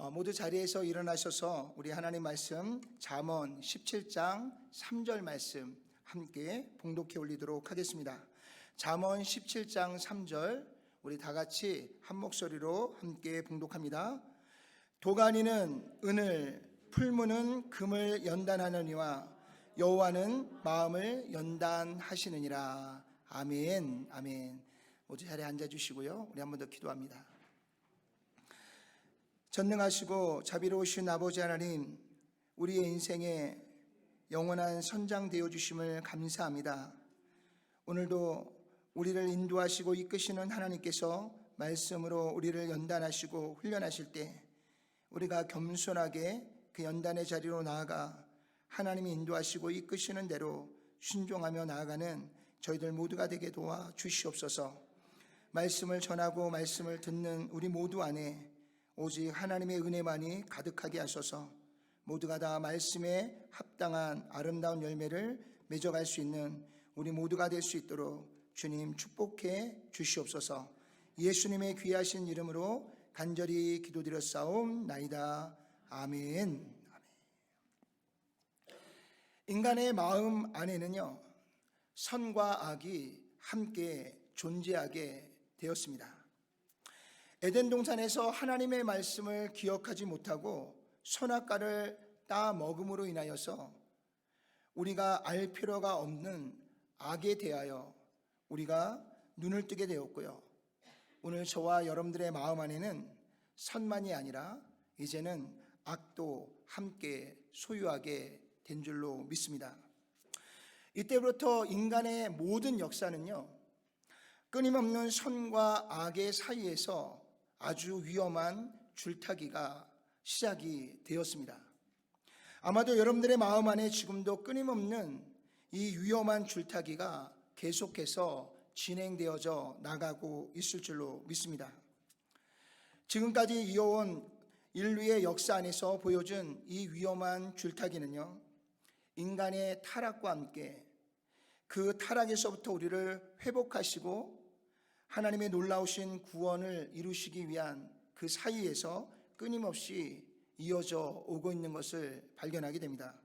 모두 자리에서 일어나셔서 우리 하나님 말씀 잠언 17장 3절 말씀 함께 봉독해 올리도록 하겠습니다. 잠언 17장 3절 우리 다 같이 한 목소리로 함께 봉독합니다. 도가니는 은을, 풀무는 금을 연단하느니와 여호와는 마음을 연단하시느니라. 아멘. 아멘. 모두 자리에 앉아주시고요, 우리 한 번 더 기도합니다. 전능하시고 자비로우신 아버지 하나님, 우리의 인생에 영원한 선장 되어 주심을 감사합니다. 오늘도 우리를 인도하시고 이끄시는 하나님께서 말씀으로 우리를 연단하시고 훈련하실 때 우리가 겸손하게 그 연단의 자리로 나아가 하나님이 인도하시고 이끄시는 대로 순종하며 나아가는 저희들 모두가 되게 도와 주시옵소서. 말씀을 전하고 말씀을 듣는 우리 모두 안에 오직 하나님의 은혜만이 가득하게 하소서. 모두가 다 말씀에 합당한 아름다운 열매를 맺어갈 수 있는 우리 모두가 될 수 있도록 주님 축복해 주시옵소서. 예수님의 귀하신 이름으로 간절히 기도드렸사옵나이다. 아멘. 인간의 마음 안에는요, 선과 악이 함께 존재하게 되었습니다. 에덴 동산에서 하나님의 말씀을 기억하지 못하고 선악과를 따 먹음으로 인하여서 우리가 알 필요가 없는 악에 대하여 우리가 눈을 뜨게 되었고요, 오늘 저와 여러분들의 마음 안에는 선만이 아니라 이제는 악도 함께 소유하게 된 줄로 믿습니다. 이때부터 인간의 모든 역사는요, 끊임없는 선과 악의 사이에서 아주 위험한 줄타기가 시작이 되었습니다. 아마도 여러분들의 마음 안에 지금도 끊임없는 이 위험한 줄타기가 계속해서 진행되어져 나가고 있을 줄로 믿습니다. 지금까지 이어온 인류의 역사 안에서 보여준 이 위험한 줄타기는요, 인간의 타락과 함께 그 타락에서부터 우리를 회복하시고 하나님의 놀라우신 구원을 이루시기 위한 그 사이에서 끊임없이 이어져 오고 있는 것을 발견하게 됩니다.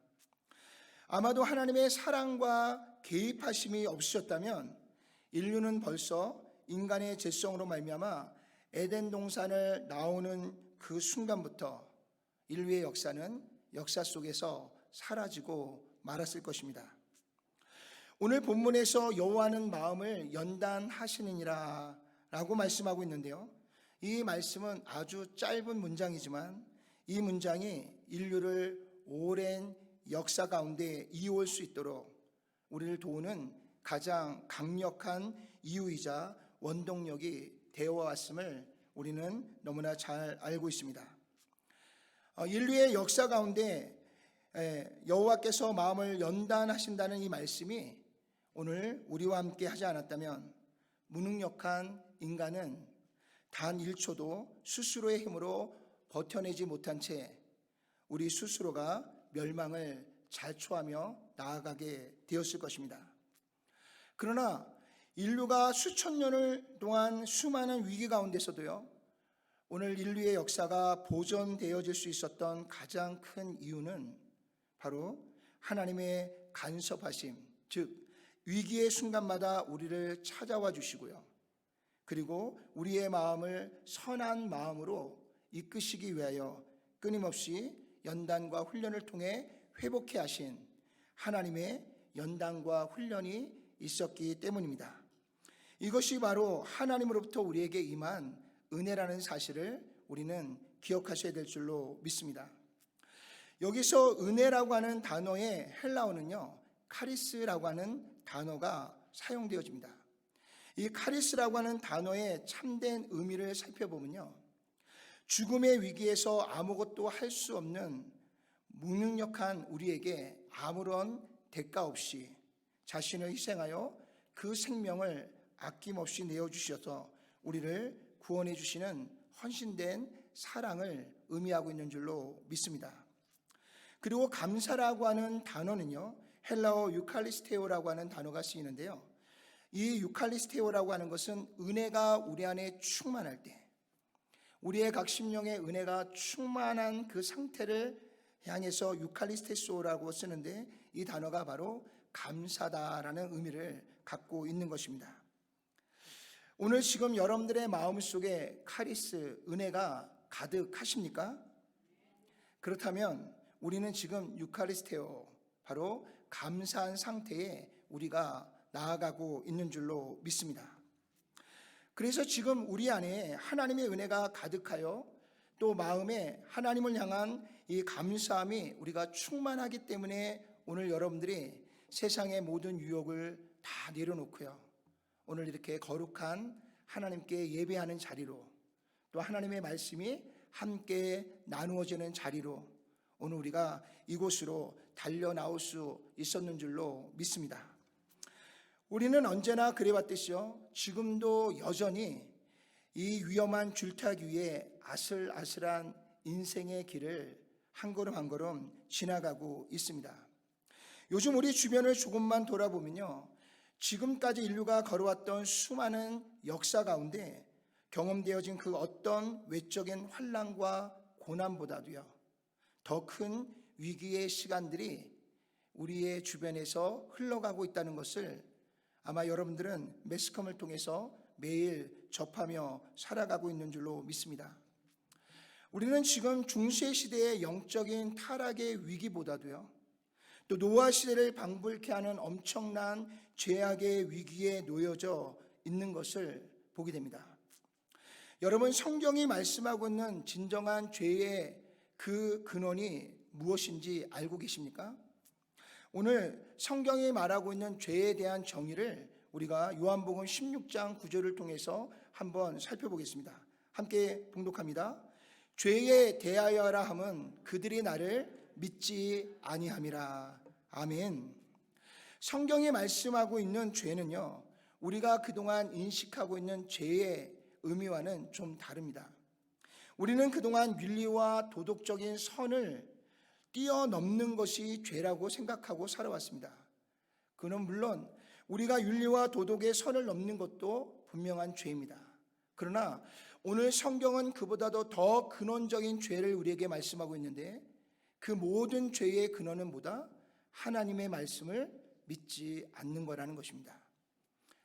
아마도 하나님의 사랑과 개입하심이 없으셨다면 인류는 벌써 인간의 죄성으로 말미암아 에덴 동산을 나오는 그 순간부터 인류의 역사는 역사 속에서 사라지고 말았을 것입니다. 오늘 본문에서 여호와는 마음을 연단하시느니라 라고 말씀하고 있는데요, 이 말씀은 아주 짧은 문장이지만 이 문장이 인류를 오랜 역사 가운데 이어올 수 있도록 우리를 도우는 가장 강력한 이유이자 원동력이 되어왔음을 우리는 너무나 잘 알고 있습니다. 인류의 역사 가운데 여호와께서 마음을 연단하신다는 이 말씀이 오늘 우리와 함께 하지 않았다면 무능력한 인간은 단 1초도 스스로의 힘으로 버텨내지 못한 채 우리 스스로가 멸망을 자초하며 나아가게 되었을 것입니다. 그러나 인류가 수천 년을 동안 수많은 위기 가운데서도요, 오늘 인류의 역사가 보존되어질 수 있었던 가장 큰 이유는 바로 하나님의 간섭하심, 즉 위기의 순간마다 우리를 찾아와 주시고요, 그리고 우리의 마음을 선한 마음으로 이끄시기 위하여 끊임없이 연단과 훈련을 통해 회복해 하신 하나님의 연단과 훈련이 있었기 때문입니다. 이것이 바로 하나님으로부터 우리에게 임한 은혜라는 사실을 우리는 기억하셔야 될 줄로 믿습니다. 여기서 은혜라고 하는 단어의 헬라어는요, 카리스라고 하는 단어가 사용되어집니다. 이 카리스라고 하는 단어의 참된 의미를 살펴보면요, 죽음의 위기에서 아무것도 할 수 없는 무능력한 우리에게 아무런 대가 없이 자신을 희생하여 그 생명을 아낌없이 내어주셔서 우리를 구원해 주시는 헌신된 사랑을 의미하고 있는 줄로 믿습니다. 그리고 감사라고 하는 단어는요, 헬라어 유칼리스테오라고 하는 단어가 쓰이는데요, 이 유칼리스테오라고 하는 것은 은혜가 우리 안에 충만할 때, 우리의 각 심령의 은혜가 충만한 그 상태를 향해서 유카리스테소라고 쓰는데, 이 단어가 바로 감사다라는 의미를 갖고 있는 것입니다. 오늘 지금 여러분들의 마음속에 카리스, 은혜가 가득하십니까? 그렇다면 우리는 지금 유카리스테오, 바로 감사한 상태에 우리가 나아가고 있는 줄로 믿습니다. 그래서 지금 우리 안에 하나님의 은혜가 가득하여 또 마음에 하나님을 향한 이 감사함이 우리가 충만하기 때문에 오늘 여러분들이 세상의 모든 유혹을 다 내려놓고요, 오늘 이렇게 거룩한 하나님께 예배하는 자리로, 또 하나님의 말씀이 함께 나누어지는 자리로 오늘 우리가 이곳으로 달려나올 수 있었는 줄로 믿습니다. 우리는 언제나 그래왔듯이요, 지금도 여전히 이 위험한 줄타기 위에 아슬아슬한 인생의 길을 한 걸음 한 걸음 지나가고 있습니다. 요즘 우리 주변을 조금만 돌아보면요, 지금까지 인류가 걸어왔던 수많은 역사 가운데 경험되어진 그 어떤 외적인 환난과 고난보다도요, 더 큰 위기의 시간들이 우리의 주변에서 흘러가고 있다는 것을 아마 여러분들은 매스컴을 통해서 매일 접하며 살아가고 있는 줄로 믿습니다. 우리는 지금 중세 시대의 영적인 타락의 위기보다도요, 또 노아 시대를 방불케 하는 엄청난 죄악의 위기에 놓여져 있는 것을 보게 됩니다. 여러분, 성경이 말씀하고 있는 진정한 죄의 그 근원이 무엇인지 알고 계십니까? 오늘 성경이 말하고 있는 죄에 대한 정의를 우리가 요한복음 16장 9절을 통해서 한번 살펴보겠습니다. 함께 봉독합니다. 죄에 대하여라 함은 그들이 나를 믿지 아니함이라. 아멘. 성경이 말씀하고 있는 죄는요, 우리가 그동안 인식하고 있는 죄의 의미와는 좀 다릅니다. 우리는 그동안 윤리와 도덕적인 선을 뛰어넘는 것이 죄라고 생각하고 살아왔습니다. 그는 물론 우리가 윤리와 도덕의 선을 넘는 것도 분명한 죄입니다. 그러나 오늘 성경은 그보다도 더 근원적인 죄를 우리에게 말씀하고 있는데, 그 모든 죄의 근원은 뭐다? 하나님의 말씀을 믿지 않는 거라는 것입니다.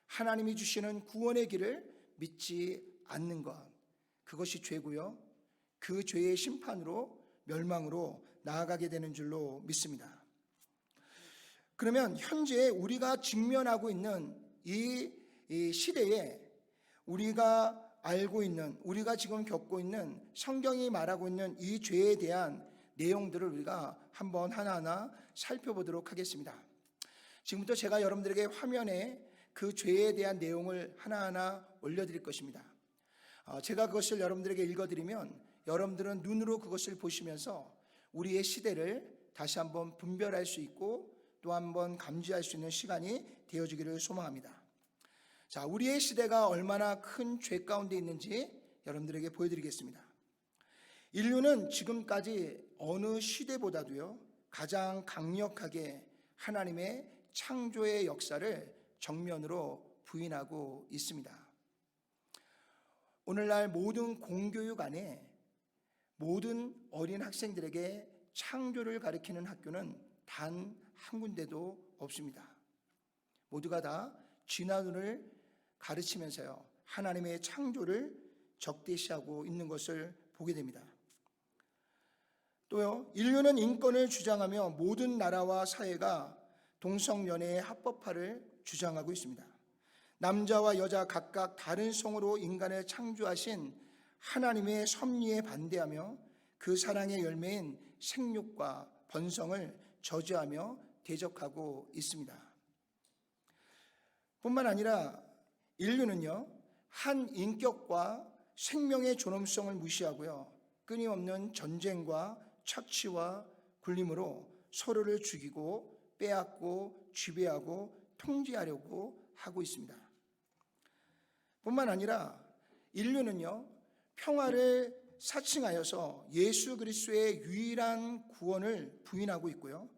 하나님이 주시는 구원의 길을 믿지 않는 것, 그것이 죄고요, 그 죄의 심판으로, 멸망으로 나아가게 되는 줄로 믿습니다. 그러면 현재 우리가 직면하고 있는 이 시대에 우리가 알고 있는, 우리가 지금 겪고 있는, 성경이 말하고 있는 이 죄에 대한 내용들을 우리가 한번 하나하나 살펴보도록 하겠습니다. 지금부터 제가 여러분들에게 화면에 그 죄에 대한 내용을 하나하나 올려드릴 것입니다. 제가 그것을 여러분들에게 읽어드리면 여러분들은 눈으로 그것을 보시면서 우리의 시대를 다시 한번 분별할 수 있고 또 한번 감지할 수 있는 시간이 되어주기를 소망합니다. 자, 우리의 시대가 얼마나 큰 죄 가운데 있는지 여러분들에게 보여드리겠습니다. 인류는 지금까지 어느 시대보다도요, 가장 강력하게 하나님의 창조의 역사를 정면으로 부인하고 있습니다. 오늘날 모든 공교육 안에 모든 어린 학생들에게 창조를 가르치는 학교는 단 한 군데도 없습니다. 모두가 다 진화론을 가르치면서요, 하나님의 창조를 적대시하고 있는 것을 보게 됩니다. 또요, 인류는 인권을 주장하며 모든 나라와 사회가 동성연애의 합법화를 주장하고 있습니다. 남자와 여자 각각 다른 성으로 인간을 창조하신 하나님의 섭리에 반대하며 그 사랑의 열매인 생육과 번성을 저지하며 대적하고 있습니다. 뿐만 아니라 인류는요, 한 인격과 생명의 존엄성을 무시하고요, 끊임없는 전쟁과 착취와 굴림으로 서로를 죽이고 빼앗고 지배하고 통제하려고 하고 있습니다. 뿐만 아니라 인류는요, 평화를 사칭하여서 예수 그리스도의 유일한 구원을 부인하고 있고요,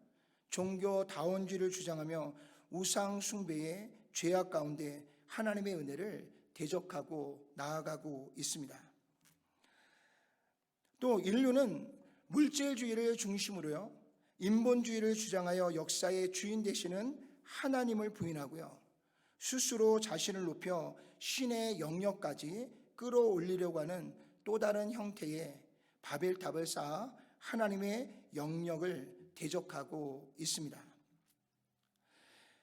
종교다원주의를 주장하며 우상 숭배의 죄악 가운데 하나님의 은혜를 대적하고 나아가고 있습니다. 또 인류는 물질주의를 중심으로요, 인본주의를 주장하여 역사의 주인 되시는 하나님을 부인하고요, 스스로 자신을 높여 신의 영역까지 끌어올리려고 하는 또 다른 형태의 바벨탑을 쌓아 하나님의 영역을 대적하고 있습니다.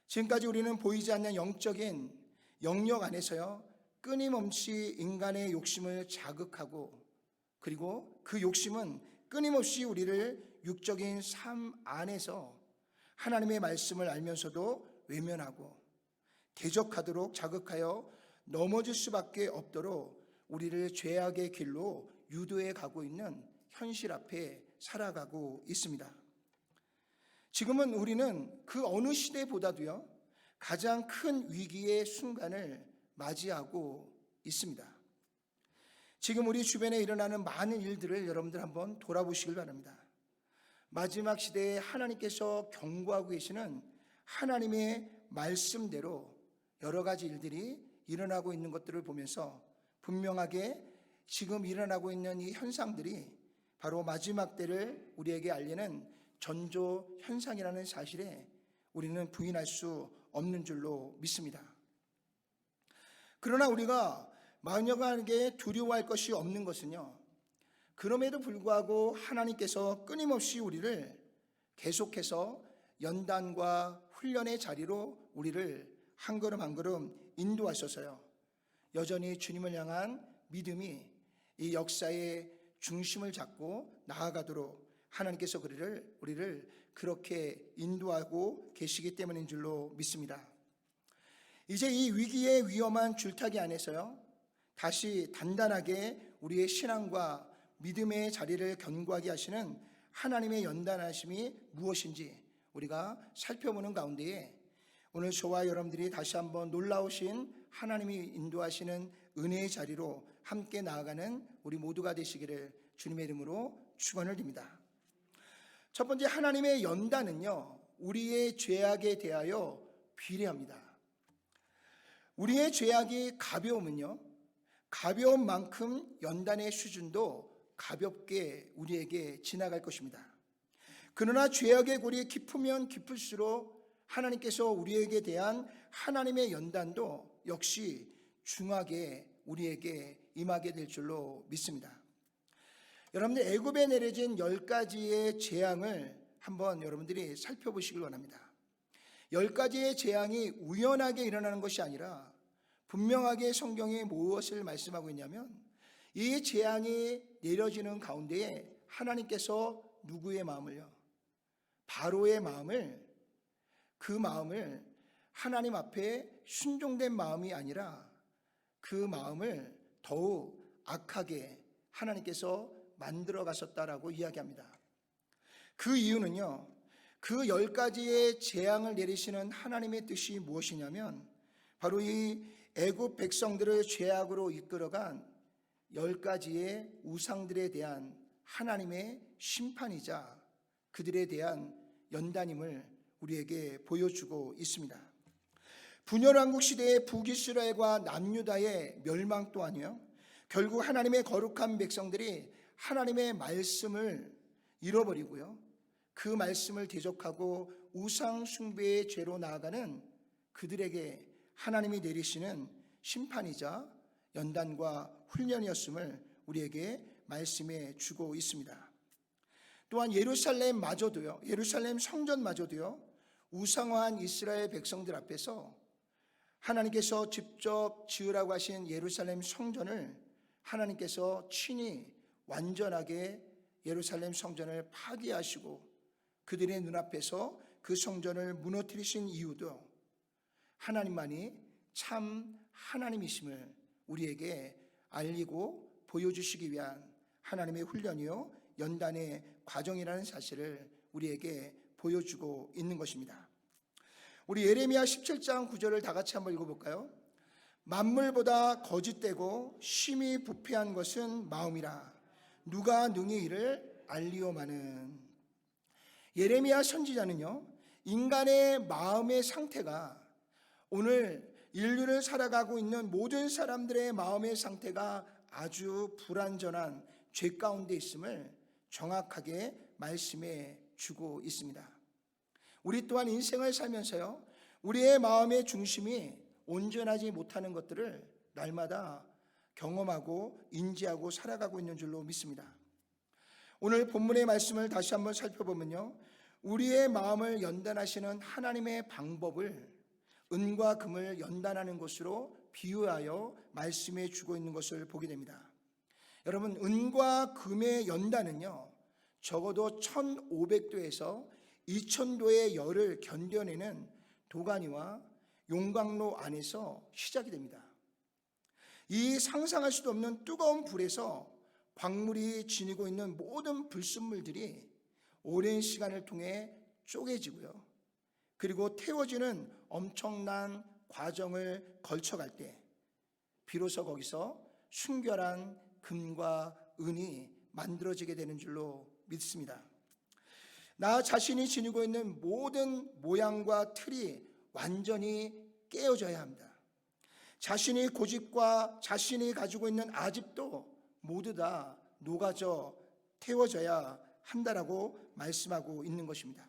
지금까지 우리는 보이지 않는 영적인 영역 안에서요, 끊임없이 인간의 욕심을 자극하고, 그리고 그 욕심은 끊임없이 우리를 육적인 삶 안에서 하나님의 말씀을 알면서도 외면하고 대적하도록 자극하여 넘어질 수밖에 없도록 우리를 죄악의 길로 유도해 가고 있는 현실 앞에 살아가고 있습니다. 지금은 우리는 그 어느 시대보다도요, 가장 큰 위기의 순간을 맞이하고 있습니다. 지금 우리 주변에 일어나는 많은 일들을 여러분들 한번 돌아보시길 바랍니다. 마지막 시대에 하나님께서 경고하고 계시는 하나님의 말씀대로 여러 가지 일들이 일어나고 있는 것들을 보면서 분명하게 지금 일어나고 있는 이 현상들이 바로 마지막 때를 우리에게 알리는 전조 현상이라는 사실에 우리는 부인할 수 없는 줄로 믿습니다. 그러나 우리가 마녀에게 두려워할 것이 없는 것은요, 그럼에도 불구하고 하나님께서 끊임없이 우리를 계속해서 연단과 훈련의 자리로 우리를 한 걸음 한 걸음 인도하셔서요, 여전히 주님을 향한 믿음이 이 역사의 중심을 잡고 나아가도록 하나님께서 우리를 그렇게 인도하고 계시기 때문인 줄로 믿습니다. 이제 이 위기의 위험한 줄타기 안에서요, 다시 단단하게 우리의 신앙과 믿음의 자리를 견고하게 하시는 하나님의 연단하심이 무엇인지 우리가 살펴보는 가운데에 오늘 저와 여러분들이 다시 한번 놀라우신 하나님이 인도하시는 은혜의 자리로 함께 나아가는 우리 모두가 되시기를 주님의 이름으로 축원을 드립니다. 첫 번째, 하나님의 연단은요, 우리의 죄악에 대하여 비례합니다. 우리의 죄악이 가벼우면요, 가벼운 만큼 연단의 수준도 가볍게 우리에게 지나갈 것입니다. 그러나 죄악의 골이 깊으면 깊을수록 하나님께서 우리에게 대한 하나님의 연단도 역시 중하게 우리에게 임하게 될 줄로 믿습니다. 여러분들, 애굽에 내려진 10가지의 재앙을 한번 여러분들이 살펴보시길 원합니다. 10가지의 재앙이 우연하게 일어나는 것이 아니라 분명하게 성경이 무엇을 말씀하고 있냐면, 이 재앙이 내려지는 가운데에 하나님께서 누구의 마음을요? 바로의 마음을, 그 마음을 하나님 앞에 순종된 마음이 아니라 그 마음을 더욱 악하게 하나님께서 만들어 가셨다라고 이야기합니다. 그 이유는요, 그 10가지의 재앙을 내리시는 하나님의 뜻이 무엇이냐면, 바로 이 애굽 백성들을 죄악으로 이끌어간 10가지의 우상들에 대한 하나님의 심판이자 그들에 대한 연단임을 우리에게 보여주고 있습니다. 분열왕국 시대의 북이스라엘과 남유다의 멸망 또한요, 결국 하나님의 거룩한 백성들이 하나님의 말씀을 잃어버리고요, 그 말씀을 대적하고 우상 숭배의 죄로 나아가는 그들에게 하나님이 내리시는 심판이자 연단과 훈련이었음을 우리에게 말씀해 주고 있습니다. 또한 예루살렘마저도요, 예루살렘 성전마저도요, 우상화한 이스라엘 백성들 앞에서 하나님께서 직접 지으라고 하신 예루살렘 성전을 하나님께서 친히 완전하게 예루살렘 성전을 파괴하시고 그들의 눈앞에서 그 성전을 무너뜨리신 이유도 하나님만이 참 하나님이심을 우리에게 알리고 보여주시기 위한 하나님의 훈련이요, 연단의 과정이라는 사실을 우리에게 보여주고 있는 것입니다. 우리 예레미야 17장 9절을 다 같이 한번 읽어볼까요? 만물보다 거짓되고 심히 부패한 것은 마음이라 누가 능히 이를 알리오마는. 예레미야 선지자는요, 인간의 마음의 상태가, 오늘 인류를 살아가고 있는 모든 사람들의 마음의 상태가 아주 불완전한 죄 가운데 있음을 정확하게 말씀해 주고 있습니다. 우리 또한 인생을 살면서요, 우리의 마음의 중심이 온전하지 못하는 것들을 날마다 경험하고 인지하고 살아가고 있는 줄로 믿습니다. 오늘 본문의 말씀을 다시 한번 살펴보면요, 우리의 마음을 연단하시는 하나님의 방법을 은과 금을 연단하는 것으로 비유하여 말씀해 주고 있는 것을 보게 됩니다. 여러분, 은과 금의 연단은요, 적어도 1500도에서 2000도의 열을 견뎌내는 도가니와 용광로 안에서 시작이 됩니다. 이 상상할 수도 없는 뜨거운 불에서 광물이 지니고 있는 모든 불순물들이 오랜 시간을 통해 쪼개지고요, 그리고 태워지는 엄청난 과정을 거쳐갈 때 비로소 거기서 순결한 금과 은이 만들어지게 되는 줄로 믿습니다. 나 자신이 지니고 있는 모든 모양과 틀이 완전히 깨어져야 합니다. 자신이 고집과 자신이 가지고 있는 아집도 모두 다 녹아져 태워져야 한다라고 말씀하고 있는 것입니다.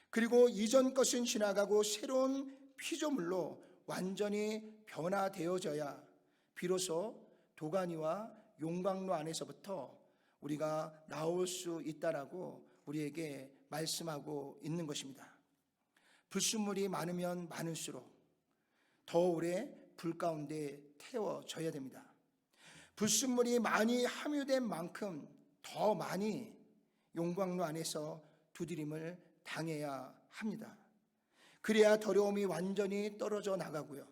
그리고 이전 것은 지나가고 새로운 피조물로 완전히 변화되어져야 비로소 도가니와 용광로 안에서부터 우리가 나올 수 있다라고 우리에게 말씀하고 있는 것입니다. 불순물이 많으면 많을수록 더 오래 불 가운데 태워져야 됩니다. 불순물이 많이 함유된 만큼 더 많이 용광로 안에서 두드림을 당해야 합니다. 그래야 더러움이 완전히 떨어져 나가고요,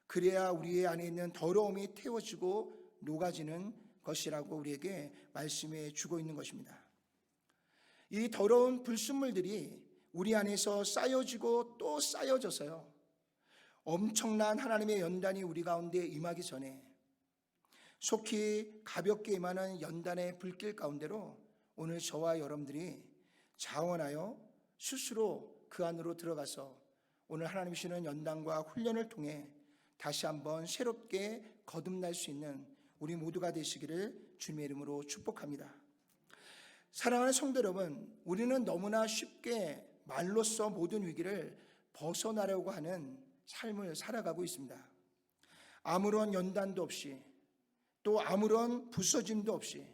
그래야 우리 안에 있는 더러움이 태워지고 녹아지는 것이라고 우리에게 말씀해 주고 있는 것입니다. 이 더러운 불순물들이 우리 안에서 쌓여지고 또 쌓여져서요, 엄청난 하나님의 연단이 우리 가운데 임하기 전에 속히 가볍게 임하는 연단의 불길 가운데로 오늘 저와 여러분들이 자원하여 스스로 그 안으로 들어가서 오늘 하나님 주시는 연단과 훈련을 통해 다시 한번 새롭게 거듭날 수 있는 우리 모두가 되시기를 주님의 이름으로 축복합니다. 사랑하는 성도 여러분, 우리는 너무나 쉽게 말로써 모든 위기를 벗어나려고 하는 삶을 살아가고 있습니다. 아무런 연단도 없이, 또 아무런 부서짐도 없이,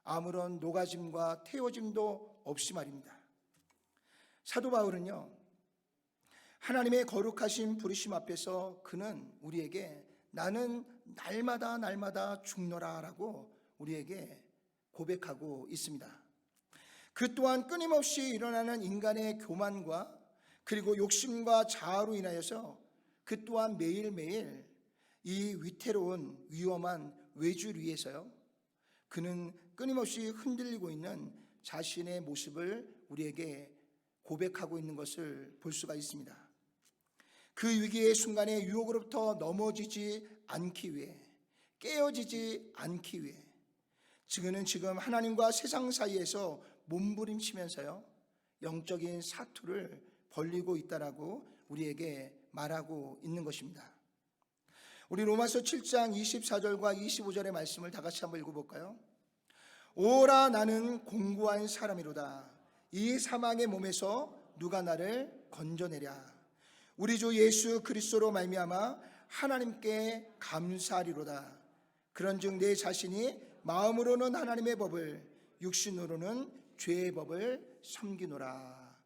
아무런 녹아짐과 태워짐도 없이 말입니다. 사도 바울은요, 하나님의 거룩하신 부르심 앞에서 그는 우리에게 나는 날마다 죽노라 라고 우리에게 고백하고 있습니다. 그 또한 끊임없이 일어나는 인간의 교만과 그리고 욕심과 자아로 인하여서 그 또한 매일매일 이 위태로운 위험한 외줄 위에서요, 그는 끊임없이 흔들리고 있는 자신의 모습을 우리에게 고백하고 있는 것을 볼 수가 있습니다. 그 위기의 순간에 유혹으로부터 넘어지지 않기 위해, 깨어지지 않기 위해 그는 지금 하나님과 세상 사이에서 몸부림치면서요, 영적인 사투를 벌리고 있다라고 우리에게 말하고 있는 것입니다. 우리 로마서 7장 24절과 25절의 말씀을 다 같이 한번 읽어볼까요? 오라 나는 공고한 사람이로다. 이 사망의 몸에서 누가 나를 건져내랴. 우리 주 예수 그리스도로 말미암아 하나님께 감사하리로다. 그런즉 내 자신이 마음으로는 하나님의 법을, 육신으로는 죄의 법을 섬기노라.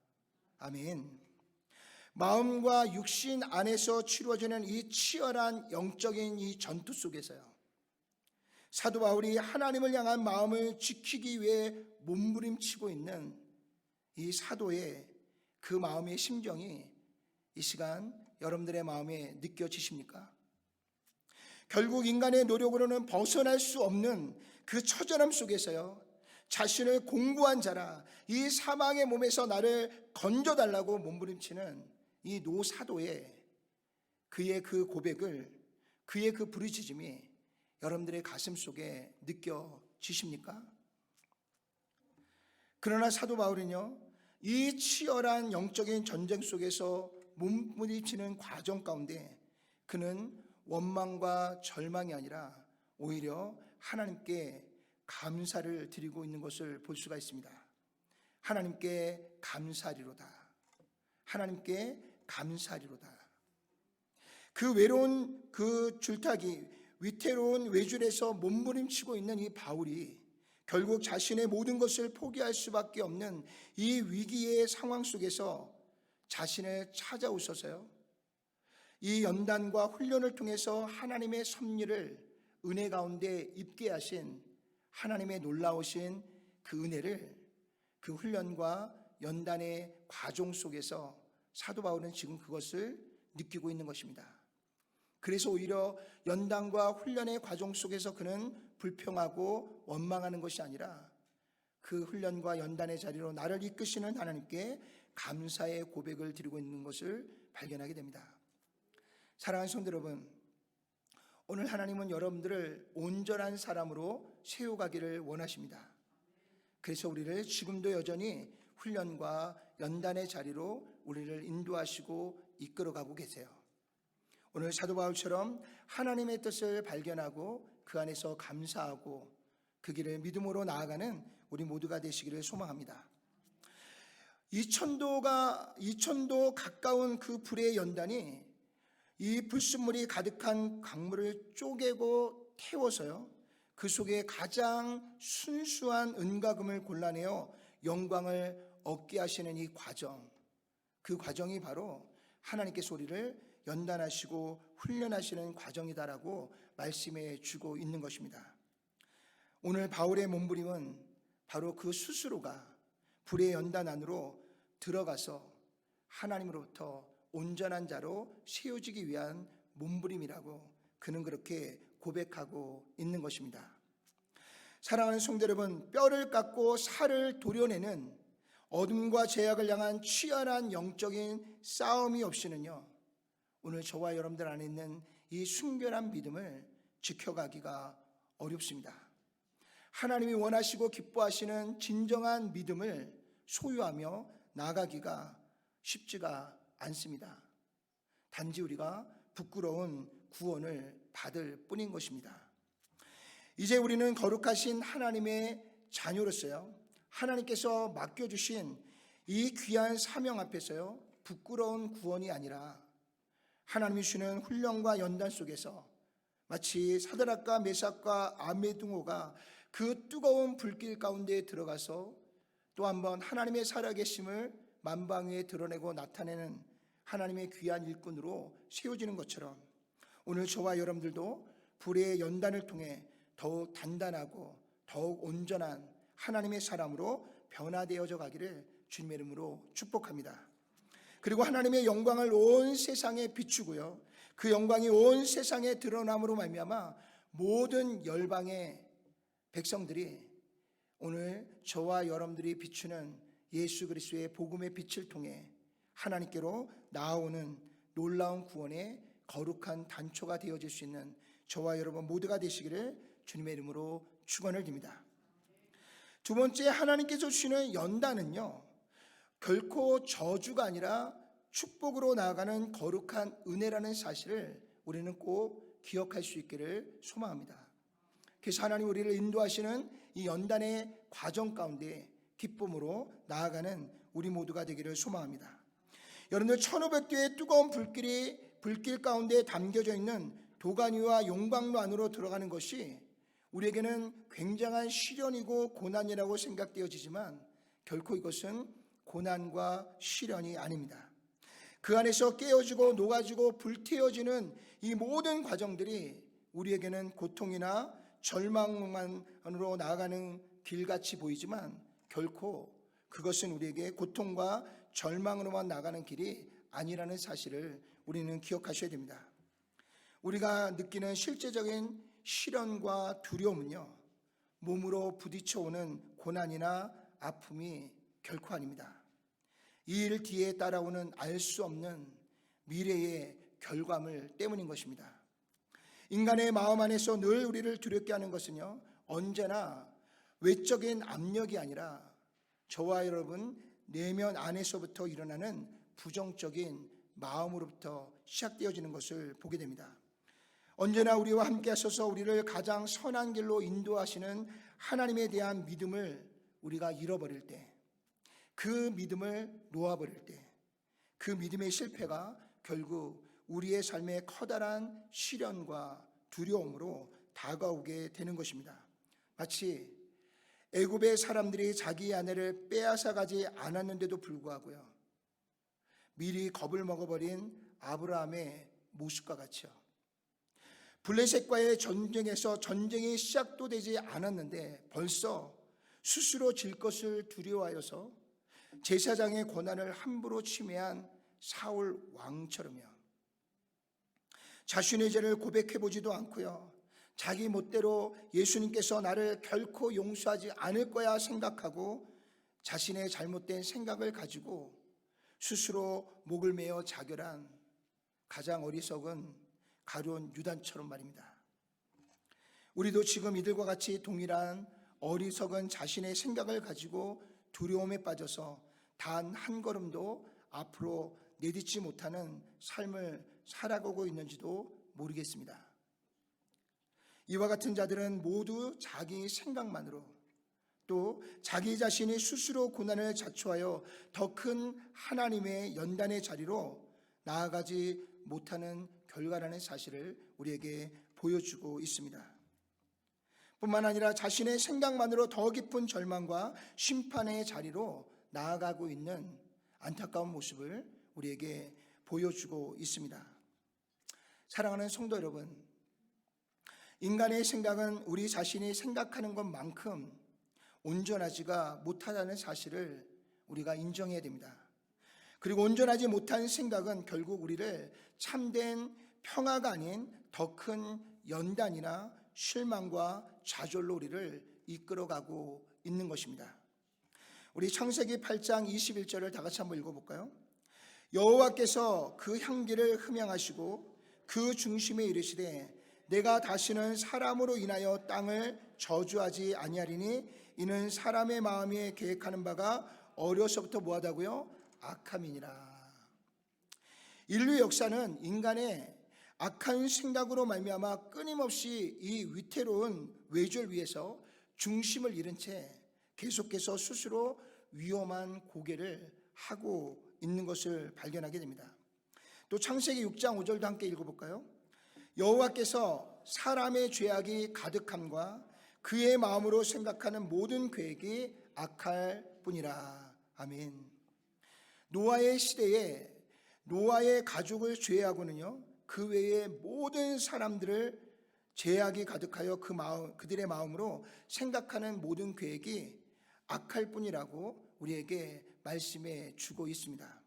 아멘. 마음과 육신 안에서 치루어지는 이 치열한 영적인 이 전투 속에서요, 사도 바울이 하나님을 향한 마음을 지키기 위해 몸부림치고 있는 이 사도의 그 마음의 심정이 이 시간 여러분들의 마음에 느껴지십니까? 결국 인간의 노력으로는 벗어날 수 없는 그 처절함 속에서요, 자신을 공고한 자라, 이 사망의 몸에서 나를 건져달라고 몸부림치는 이 노사도의 그의 그 고백을, 그의 그 부르짖음이 여러분들의 가슴 속에 느껴지십니까? 그러나 사도 바울은요, 이 치열한 영적인 전쟁 속에서 몸부림치는 과정 가운데 그는 원망과 절망이 아니라 오히려 하나님께 감사를 드리고 있는 것을 볼 수가 있습니다. 하나님께 감사리로다. 하나님께 감사리로다. 그 외로운 그 줄타기, 위태로운 외줄에서 몸부림치고 있는 이 바울이 결국 자신의 모든 것을 포기할 수밖에 없는 이 위기의 상황 속에서 자신을 찾아오셔서요, 이 연단과 훈련을 통해서 하나님의 섭리를 은혜 가운데 입게 하신 하나님의 놀라우신 그 은혜를 그 훈련과 연단의 과정 속에서 사도 바울은 지금 그것을 느끼고 있는 것입니다. 그래서 오히려 연단과 훈련의 과정 속에서 그는 불평하고 원망하는 것이 아니라 그 훈련과 연단의 자리로 나를 이끄시는 하나님께 감사의 고백을 드리고 있는 것을 발견하게 됩니다. 사랑하는 성도 여러분, 오늘 하나님은 여러분들을 온전한 사람으로 세워가기를 원하십니다. 그래서 우리를 지금도 여전히 훈련과 연단의 자리로 우리를 인도하시고 이끌어가고 계세요. 오늘 사도 바울처럼 하나님의 뜻을 발견하고 그 안에서 감사하고 그 길을 믿음으로 나아가는 우리 모두가 되시기를 소망합니다. 2000도 가까운 그 불의 연단이 이 불순물이 가득한 강물을 쪼개고 태워서요, 그 속에 가장 순수한 은과 금을 골라내어 영광을 얻게 하시는 이 과정, 그 과정이 바로 하나님께서 우리를 연단하시고 훈련하시는 과정이다라고 말씀해 주고 있는 것입니다. 오늘 바울의 몸부림은 바로 그 스스로가 불의 연단 안으로 들어가서 하나님으로부터 온전한 자로 세워지기 위한 몸부림이라고 그는 그렇게 고백하고 있는 것입니다. 사랑하는 성도 여러분, 뼈를 깎고 살을 도려내는 어둠과 죄악을 향한 치열한 영적인 싸움이 없이는요, 오늘 저와 여러분들 안에 있는 이 순결한 믿음을 지켜가기가 어렵습니다. 하나님이 원하시고 기뻐하시는 진정한 믿음을 소유하며 나가기가 쉽지가 않습니다. 단지 우리가 부끄러운 구원을 받을 뿐인 것입니다. 이제 우리는 거룩하신 하나님의 자녀로서요, 하나님께서 맡겨주신 이 귀한 사명 앞에서요, 부끄러운 구원이 아니라 하나님이 주시는 훈련과 연단 속에서 마치 사드락과 메삭과 아베드노가 그 뜨거운 불길 가운데 들어가서 또 한번 하나님의 살아계심을 만방위에 드러내고 나타내는 하나님의 귀한 일꾼으로 세워지는 것처럼 오늘 저와 여러분들도 불의 연단을 통해 더욱 단단하고 더욱 온전한 하나님의 사람으로 변화되어져 가기를 주님의 이름으로 축복합니다. 그리고 하나님의 영광을 온 세상에 비추고요, 그 영광이 온 세상에 드러남으로 말미암아 모든 열방의 백성들이 오늘 저와 여러분들이 비추는 예수 그리스도의 복음의 빛을 통해 하나님께로 나아오는 놀라운 구원의 거룩한 단초가 되어질 수 있는 저와 여러분 모두가 되시기를 주님의 이름으로 축원을 드립니다. 두 번째, 하나님께서 주시는 연단은요, 결코 저주가 아니라 축복으로 나아가는 거룩한 은혜라는 사실을 우리는 꼭 기억할 수 있기를 소망합니다. 그래서 하나님 우리를 인도하시는 이 연단의 과정 가운데 기쁨으로 나아가는 우리 모두가 되기를 소망합니다. 여러분들 1500개의 뜨거운 불길 가운데 담겨져 있는 도가니와 용광로 안으로 들어가는 것이 우리에게는 굉장한 시련이고 고난이라고 생각되어지지만 결코 이것은 고난과 시련이 아닙니다. 그 안에서 깨어지고 녹아지고 불태워지는 이 모든 과정들이 우리에게는 고통이나 절망만으로 나아가는 길같이 보이지만 결코 그것은 우리에게 고통과 절망으로만 나가는 길이 아니라는 사실을 우리는 기억하셔야 됩니다. 우리가 느끼는 실제적인 시련과 두려움은요, 몸으로 부딪혀오는 고난이나 아픔이 결코 아닙니다. 이 일 뒤에 따라오는 알 수 없는 미래의 결과물 때문인 것입니다. 인간의 마음 안에서 늘 우리를 두렵게 하는 것은요, 언제나 외적인 압력이 아니라 저와 여러분 내면 안에서부터 일어나는 부정적인 마음으로부터 시작되어지는 것을 보게 됩니다. 언제나 우리와 함께 하셔서 우리를 가장 선한 길로 인도하시는 하나님에 대한 믿음을 우리가 잃어버릴 때, 그 믿음을 놓아버릴 때, 그 믿음의 실패가 결국 우리의 삶에 커다란 시련과 두려움으로 다가오게 되는 것입니다. 마치 애굽의 사람들이 자기 아내를 빼앗아가지 않았는데도 불구하고요, 미리 겁을 먹어버린 아브라함의 모습과 같이요, 블레셋과의 전쟁에서 전쟁이 시작도 되지 않았는데 벌써 스스로 질 것을 두려워하여서 제사장의 권한을 함부로 침해한 사울 왕처럼요, 자신의 죄를 고백해보지도 않고요, 자기 멋대로 예수님께서 나를 결코 용서하지 않을 거야 생각하고 자신의 잘못된 생각을 가지고 스스로 목을 메어 자결한 가장 어리석은 가룟 유다처럼 말입니다. 우리도 지금 이들과 같이 동일한 어리석은 자신의 생각을 가지고 두려움에 빠져서 단 한 걸음도 앞으로 내딛지 못하는 삶을 살아가고 있는지도 모르겠습니다. 이와 같은 자들은 모두 자기 생각만으로, 또 자기 자신이 스스로 고난을 자초하여 더 큰 하나님의 연단의 자리로 나아가지 못하는 결과라는 사실을 우리에게 보여주고 있습니다. 뿐만 아니라 자신의 생각만으로 더 깊은 절망과 심판의 자리로 나아가고 있는 안타까운 모습을 우리에게 보여주고 있습니다. 사랑하는 성도 여러분, 인간의 생각은 우리 자신이 생각하는 것만큼 온전하지가 못하다는 사실을 우리가 인정해야 됩니다. 그리고 온전하지 못한 생각은 결국 우리를 참된 평화가 아닌 더 큰 연단이나 실망과 좌절로 우리를 이끌어가고 있는 것입니다. 우리 창세기 8장 21절을 다 같이 한번 읽어볼까요? 여호와께서 그 향기를 흠양하시고 그 중심에 이르시되 내가 다시는 사람으로 인하여 땅을 저주하지 아니하리니 이는 사람의 마음에 계획하는 바가 어려서부터 뭐하다고요? 악함이니라. 인류 역사는 인간의 악한 생각으로 말미암아 끊임없이 이 위태로운 외절 위에서 중심을 잃은 채 계속해서 스스로 위험한 고개를 하고 있는 것을 발견하게 됩니다. 또 창세기 6장 5절도 함께 읽어볼까요? 여호와께서 사람의 죄악이 가득함과 그의 마음으로 생각하는 모든 계획이 악할 뿐이라. 아멘. 노아의 시대에 노아의 가족을 제외하고는요, 그 외의 모든 사람들을 죄악이 가득하여 그들의 마음으로 생각하는 모든 계획이 악할 뿐이라고 우리에게 말씀해 주고 있습니다.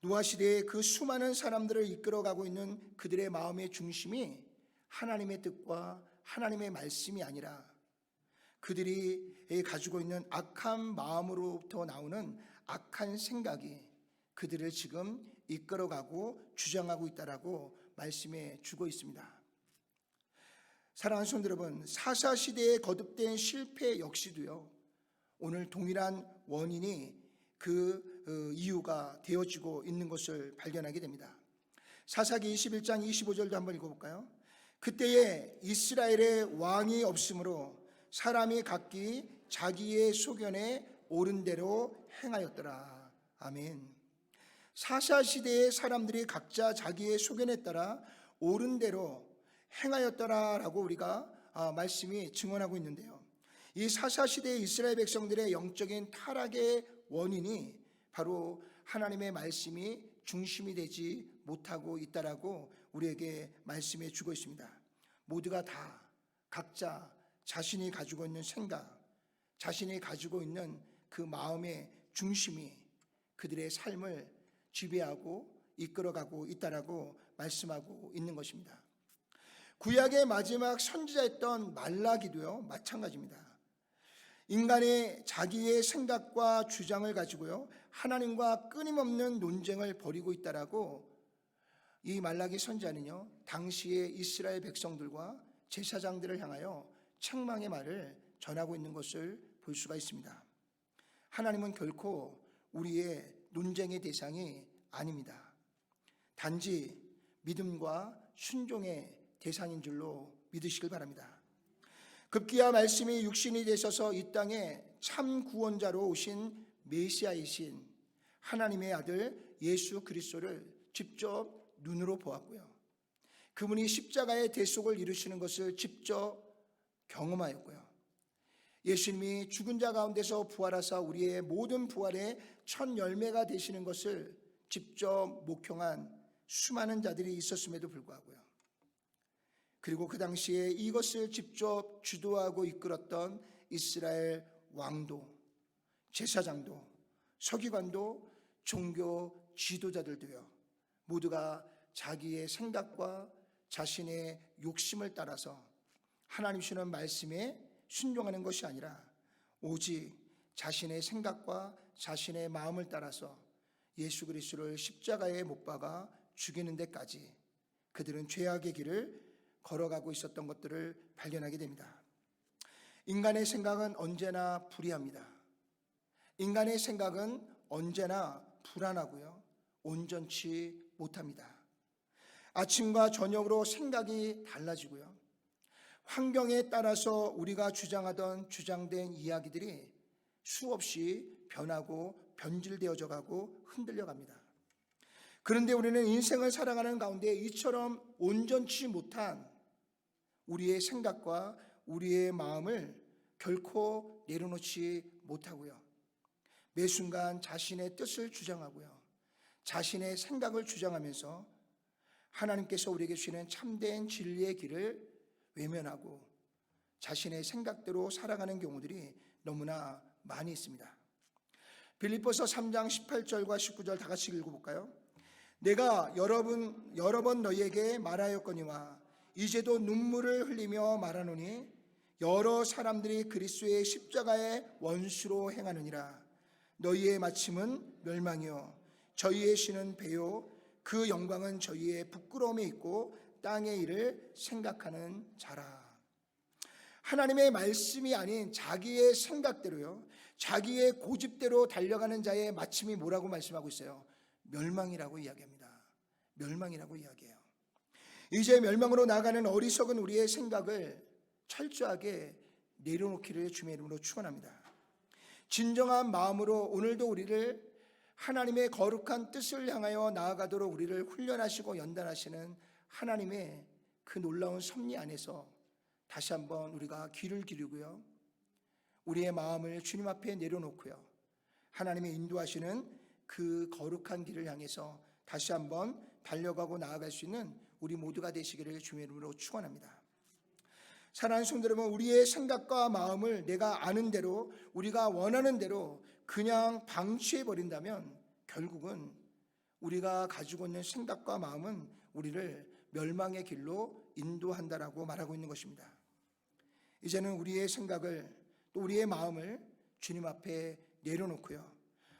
노아 시대에 그 수많은 사람들을 이끌어가고 있는 그들의 마음의 중심이 하나님의 뜻과 하나님의 말씀이 아니라 그들이 가지고 있는 악한 마음으로부터 나오는 악한 생각이 그들을 지금 이끌어가고 주장하고 있다라고 말씀해 주고 있습니다. 사랑하는 성도 여러분, 사사시대에 거듭된 실패 역시도요, 오늘 동일한 원인이 그 이유가 되어지고 있는 것을 발견하게 됩니다. 사사기 21장 25절도 한번 읽어볼까요? 그때에 이스라엘의 왕이 없으므로 사람이 각기 자기의 소견에 옳은 대로 행하였더라. 아멘. 사사시대의 사람들이 각자 자기의 소견에 따라 옳은 대로 행하였더라라고 우리가 말씀이 증언하고 있는데요, 이 사사시대의 이스라엘 백성들의 영적인 타락의 원인이 바로 하나님의 말씀이 중심이 되지 못하고 있다라고 우리에게 말씀해 주고 있습니다. 모두가 다 각자 자신이 가지고 있는 생각, 자신이 가지고 있는 그 마음의 중심이 그들의 삶을 지배하고 이끌어가고 있다라고 말씀하고 있는 것입니다. 구약의 마지막 선지자였던 말라기도요, 마찬가지입니다. 인간의 자기의 생각과 주장을 가지고요, 하나님과 끊임없는 논쟁을 벌이고 있다라고 이 말라기 선지자는요, 당시의 이스라엘 백성들과 제사장들을 향하여 책망의 말을 전하고 있는 것을 볼 수가 있습니다. 하나님은 결코 우리의 논쟁의 대상이 아닙니다. 단지 믿음과 순종의 대상인 줄로 믿으시길 바랍니다. 급기야 말씀이 육신이 되셔서 이 땅에 참 구원자로 오신 메시아이신 하나님의 아들 예수 그리스도를 직접 눈으로 보았고요. 그분이 십자가의 대속을 이루시는 것을 직접 경험하였고요. 예수님이 죽은 자 가운데서 부활하사 우리의 모든 부활의 첫 열매가 되시는 것을 직접 목경한 수많은 자들이 있었음에도 불구하고요. 그리고 그 당시에 이것을 직접 주도하고 이끌었던 이스라엘 왕도, 제사장도, 서기관도, 종교 지도자들도요, 모두가 자기의 생각과 자신의 욕심을 따라서 하나님 주시는 말씀에 순종하는 것이 아니라 오직 자신의 생각과 자신의 마음을 따라서 예수 그리스도를 십자가에 못 박아 죽이는 데까지 그들은 죄악의 길을 걸어가고 있었던 것들을 발견하게 됩니다. 인간의 생각은 언제나 불의합니다. 인간의 생각은 언제나 불안하고요, 온전치 못합니다. 아침과 저녁으로 생각이 달라지고요, 환경에 따라서 우리가 주장된 이야기들이 수없이 변하고 변질되어져 가고 흔들려 갑니다. 그런데 우리는 인생을 살아가는 가운데 이처럼 온전치 못한 우리의 생각과 우리의 마음을 결코 내려놓지 못하고요, 매 순간 자신의 뜻을 주장하고요, 자신의 생각을 주장하면서 하나님께서 우리에게 주시는 참된 진리의 길을 외면하고 자신의 생각대로 살아가는 경우들이 너무나 많이 있습니다. 빌립보서 3장 18절과 19절 다 같이 읽어볼까요? 내가 여러 번 너희에게 말하였거니와 이제도 눈물을 흘리며 말하노니 여러 사람들이 그리스도의 십자가의 원수로 행하느니라. 너희의 마침은 멸망이요 저희의 신은 배요 그 영광은 저희의 부끄러움에 있고 땅의 일을 생각하는 자라. 하나님의 말씀이 아닌 자기의 생각대로요, 자기의 고집대로 달려가는 자의 마침이 뭐라고 말씀하고 있어요? 멸망이라고 이야기합니다. 멸망이라고 이야기해요. 이제 멸망으로 나아가는 어리석은 우리의 생각을 철저하게 내려놓기를 주님의 이름으로 축원합니다. 진정한 마음으로 오늘도 우리를 하나님의 거룩한 뜻을 향하여 나아가도록 우리를 훈련하시고 연단하시는 하나님의 그 놀라운 섭리 안에서 다시 한번 우리가 귀를 기울이고요, 우리의 마음을 주님 앞에 내려놓고요, 하나님의 인도하시는 그 거룩한 길을 향해서 다시 한번 달려가고 나아갈 수 있는 우리 모두가 되시기를 주님의 이름으로 축원합니다. 사랑하는 성도 여러분, 우리의 생각과 마음을 내가 아는 대로, 우리가 원하는 대로 그냥 방치해 버린다면 결국은 우리가 가지고 있는 생각과 마음은 우리를 멸망의 길로 인도한다라고 말하고 있는 것입니다. 이제는 우리의 생각을 또 우리의 마음을 주님 앞에 내려놓고요,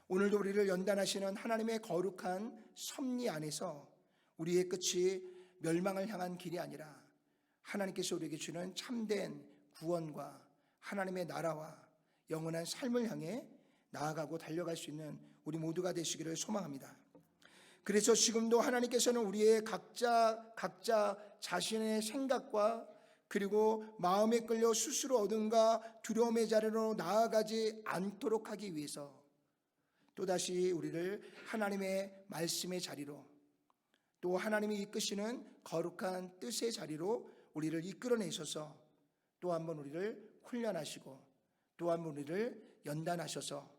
오늘도 우리를 연단하시는 하나님의 거룩한 섭리 안에서 우리의 끝이 멸망을 향한 길이 아니라 하나님께서 우리에게 주는 참된 구원과 하나님의 나라와 영원한 삶을 향해 나아가고 달려갈 수 있는 우리 모두가 되시기를 소망합니다. 그래서 지금도 하나님께서는 우리의 각자 자신의 생각과 그리고 마음에 끌려 스스로 어둠과 두려움의 자리로 나아가지 않도록 하기 위해서 또다시 우리를 하나님의 말씀의 자리로, 또 하나님이 이끄시는 거룩한 뜻의 자리로 우리를 이끌어내셔서 또 한 번 우리를 훈련하시고 또 한 번 우리를 연단하셔서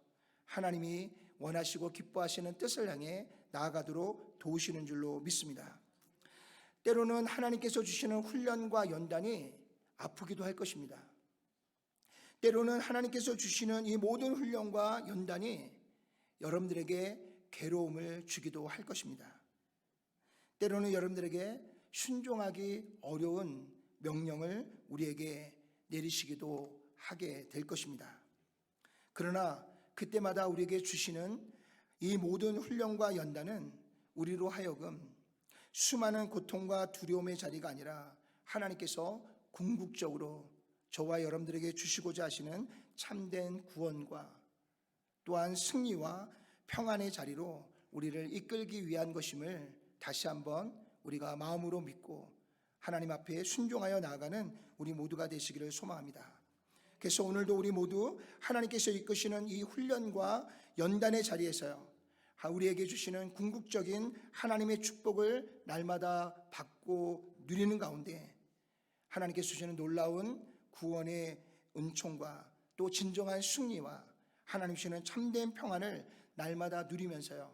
하나님이 원하시고 기뻐하시는 뜻을 향해 나아가도록 도우시는 줄로 믿습니다. 때로는 하나님께서 주시는 훈련과 연단이 아프기도 할 것입니다. 때로는 하나님께서 주시는 이 모든 훈련과 연단이 여러분들에게 괴로움을 주기도 할 것입니다. 때로는 여러분들에게 순종하기 어려운 명령을 우리에게 내리시기도 하게 될 것입니다. 그러나 그때마다 우리에게 주시는 이 모든 훈련과 연단은 우리로 하여금 수많은 고통과 두려움의 자리가 아니라 하나님께서 궁극적으로 저와 여러분들에게 주시고자 하시는 참된 구원과 또한 승리와 평안의 자리로 우리를 이끌기 위한 것임을 다시 한번 우리가 마음으로 믿고 하나님 앞에 순종하여 나아가는 우리 모두가 되시기를 소망합니다. 그래서 오늘도 우리 모두 하나님께서 이끄시는 이 훈련과 연단의 자리에서요, 우리에게 주시는 궁극적인 하나님의 축복을 날마다 받고 누리는 가운데 하나님께서 주시는 놀라운 구원의 은총과 또 진정한 승리와 하나님 주시는 참된 평안을 날마다 누리면서요,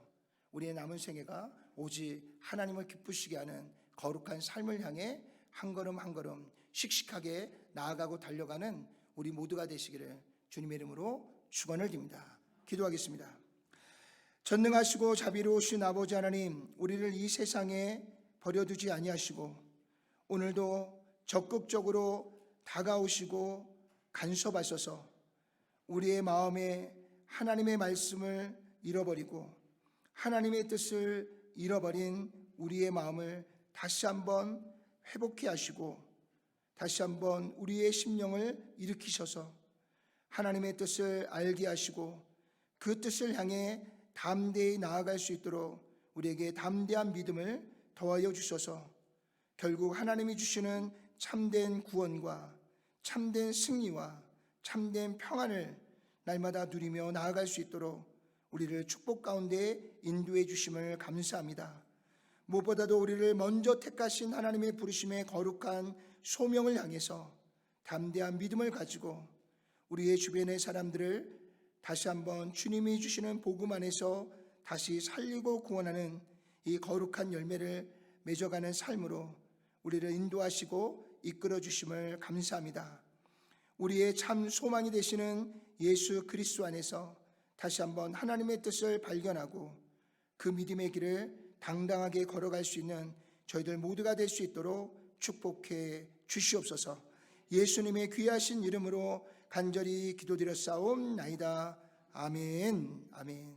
우리의 남은 생애가 오직 하나님을 기쁘시게 하는 거룩한 삶을 향해 한 걸음 한 걸음 씩씩하게 나아가고 달려가는 우리 모두가 되시기를 주님의 이름으로 축원을 드립니다. 기도하겠습니다. 전능하시고 자비로우신 아버지 하나님, 우리를 이 세상에 버려두지 아니하시고 오늘도 적극적으로 다가오시고 간섭하셔서 우리의 마음에 하나님의 말씀을 잃어버리고 하나님의 뜻을 잃어버린 우리의 마음을 다시 한번 회복케 하시고 다시 한번 우리의 심령을 일으키셔서 하나님의 뜻을 알게 하시고 그 뜻을 향해 담대히 나아갈 수 있도록 우리에게 담대한 믿음을 더하여 주셔서 결국 하나님이 주시는 참된 구원과 참된 승리와 참된 평안을 날마다 누리며 나아갈 수 있도록 우리를 축복 가운데 인도해 주심을 감사합니다. 무엇보다도 우리를 먼저 택하신 하나님의 부르심의 거룩한 소명을 향해서 담대한 믿음을 가지고 우리의 주변의 사람들을 다시 한번 주님이 주시는 복음 안에서 다시 살리고 구원하는 이 거룩한 열매를 맺어가는 삶으로 우리를 인도하시고 이끌어 주심을 감사합니다. 우리의 참 소망이 되시는 예수 그리스도 안에서 다시 한번 하나님의 뜻을 발견하고 그 믿음의 길을 당당하게 걸어갈 수 있는 저희들 모두가 될 수 있도록 축복해 주시옵소서. 예수님의 귀하신 이름으로 간절히 기도드렸사옵나이다. 아멘. 아멘.